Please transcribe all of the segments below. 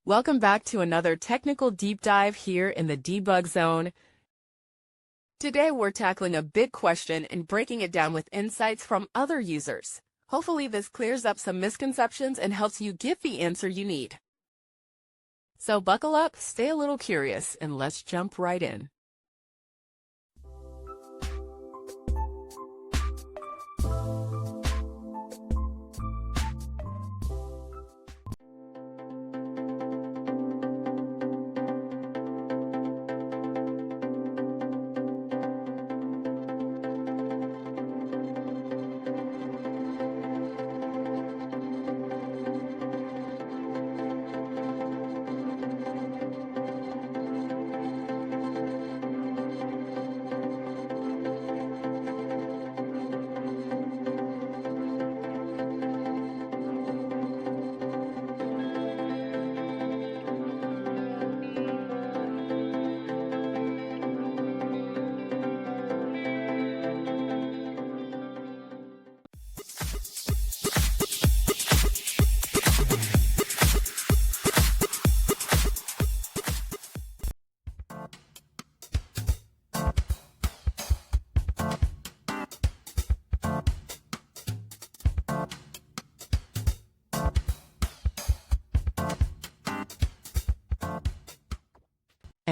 Welcome back to another technical deep dive here in the debug zone. Today we're tackling a big question and breaking it down with insights from other users. Hopefully this clears up some misconceptions and helps you get the answer you need. So buckle up, stay a little curious, and let's jump right in.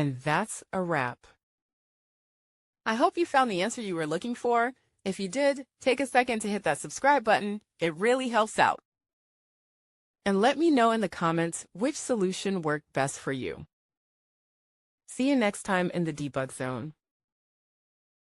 And that's a wrap. I hope you found the answer you were looking for. If you did, take a second to hit that subscribe button. It really helps out. And let me know in the comments which solution worked best for you. See you next time in the debug zone.